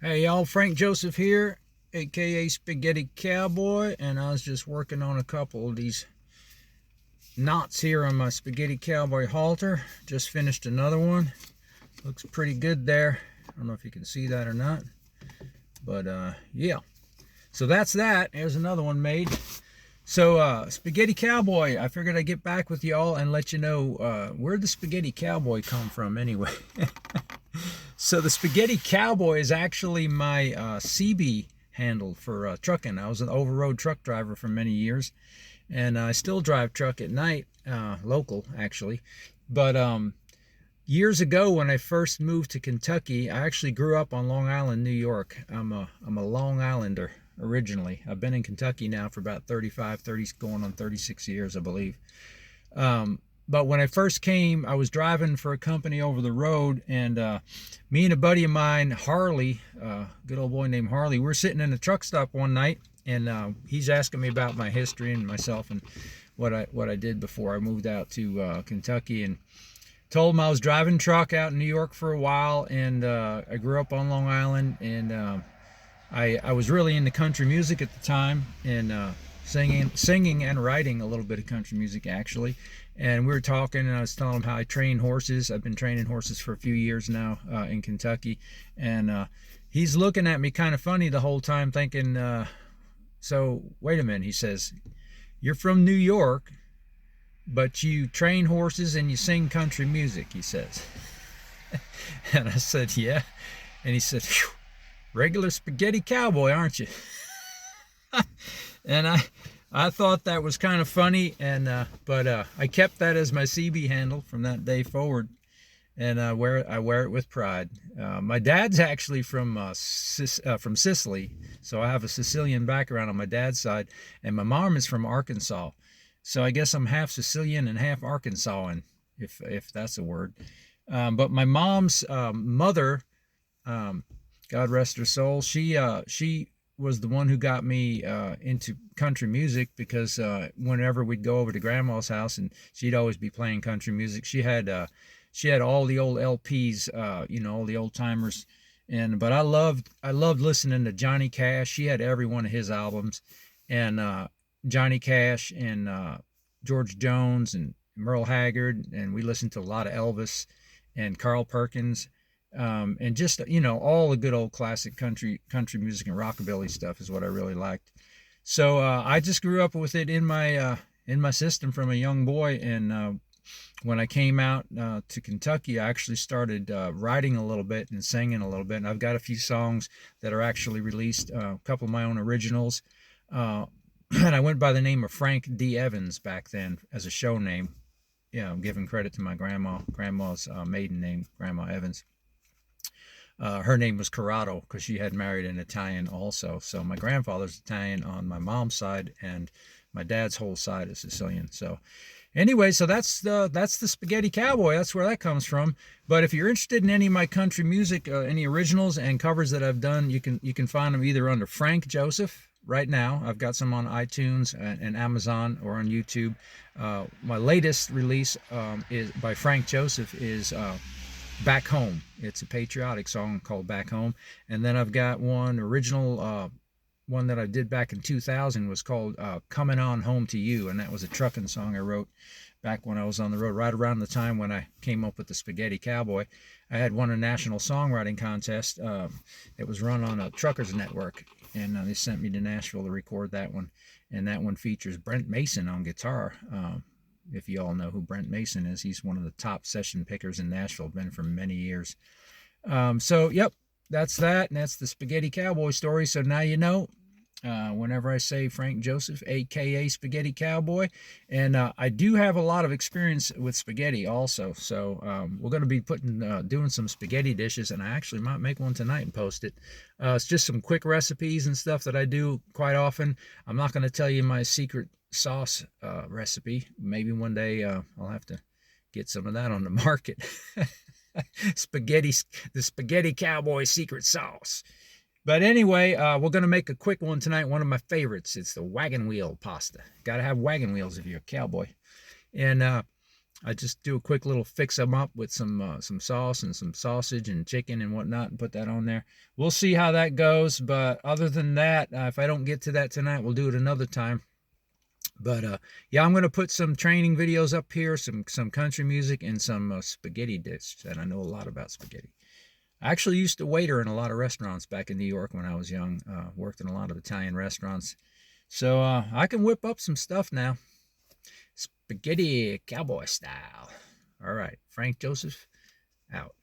Hey y'all, Frank Joseph here, aka Spaghetti Cowboy, and I was just working on a couple of these knots here on my Spaghetti Cowboy halter. Just finished another one. Looks pretty good there. I don't know if you can see that or not, but yeah. So that's that. There's another one made. So Spaghetti Cowboy, I figured I'd get back with y'all and let you know where the Spaghetti Cowboy come from anyway. So the Spaghetti Cowboy is actually my CB handle for trucking. I was an over-road truck driver for many years, and I still drive truck at night, local actually. But years ago when I first moved to Kentucky, I actually grew up on Long Island, New York. I'm a Long Islander originally. I've been in Kentucky now for about 35, 30, going on 36 years, I believe. But when I first came, I was driving for a company over the road, and me and a buddy of mine, Harley, good old boy named Harley, we're sitting in a truck stop one night, and he's asking me about my history and myself and what I did before I moved out to Kentucky, and told him I was driving truck out in New York for a while, and I grew up on Long Island, and I was really into country music at the time, and singing and writing a little bit of country music actually. And we were talking, and I was telling him how I train horses. I've been training horses for a few years now in Kentucky, and he's looking at me kind of funny the whole time, thinking, "So wait a minute," he says, "you're from New York, but you train horses and you sing country music," he says. And I said, "Yeah," and he said, "Phew, regular Spaghetti Cowboy, aren't you?" And I thought that was kind of funny, and but I kept that as my CB handle from that day forward, and I wear it with pride. My dad's actually from Sicily, so I have a Sicilian background on my dad's side, and my mom is from Arkansas, so I guess I'm half Sicilian and half Arkansasan, if that's a word. But my mom's mother, God rest her soul, she was the one who got me into country music, because whenever we'd go over to grandma's house, and she'd always be playing country music. She had all the old LPs, all the old timers, but I loved listening to Johnny Cash. She had every one of his albums, and Johnny Cash and George Jones and Merle Haggard, and we listened to a lot of Elvis and Carl Perkins. And just all the good old classic country music and rockabilly stuff is what I really liked. So I just grew up with it in my system from a young boy, and when I came out to Kentucky, I actually started writing a little bit and singing a little bit, and I've got a few songs that are actually released, a couple of my own originals, and I went by the name of Frank D. Evans back then as a show name. I'm giving credit to my grandma's maiden name, Grandma Evans. Her name was Corrado because she had married an Italian also. So my grandfather's Italian on my mom's side, and my dad's whole side is Sicilian. So anyway, so that's the Spaghetti Cowboy. That's where that comes from. But if you're interested in any of my country music, any originals and covers that I've done, you can find them either under Frank Joseph. Right now, I've got some on iTunes and Amazon, or on YouTube. My latest release is by Frank Joseph is Back Home. It's a patriotic song called Back Home. And then I've got one original one that I did back in 2000 was called Coming On Home to You, and that was a trucking song I wrote back when I was on the road, right around the time when I came up with the Spaghetti Cowboy. I had won a national songwriting contest. It was run on a truckers network, and they sent me to Nashville to record that one, and that one features Brent Mason on guitar. If you all know who Brent Mason is, he's one of the top session pickers in Nashville, been for many years. So, yep, that's that, and that's the Spaghetti Cowboy story. So now you know, whenever I say Frank Joseph, a.k.a. Spaghetti Cowboy, and I do have a lot of experience with spaghetti also. So we're going to be doing some spaghetti dishes, and I actually might make one tonight and post it. It's just some quick recipes and stuff that I do quite often. I'm not going to tell you my secret sauce recipe. Maybe one day I'll have to get some of that on the market. The Spaghetti Cowboy secret sauce. But anyway, we're going to make a quick one tonight, one of my favorites. It's the wagon wheel pasta. Got to have wagon wheels if you're a cowboy. And I just do a quick little fix them up with some sauce and some sausage and chicken and whatnot, and put that on there. We'll see how that goes. But other than that, if I don't get to that tonight, we'll do it another time. But yeah, I'm gonna put some training videos up here, some country music, and some spaghetti dish. And I know a lot about spaghetti. I actually used to waiter in a lot of restaurants back in New York when I was young. Worked in a lot of Italian restaurants, so I can whip up some stuff now. Spaghetti cowboy style. All right, Frank Joseph out.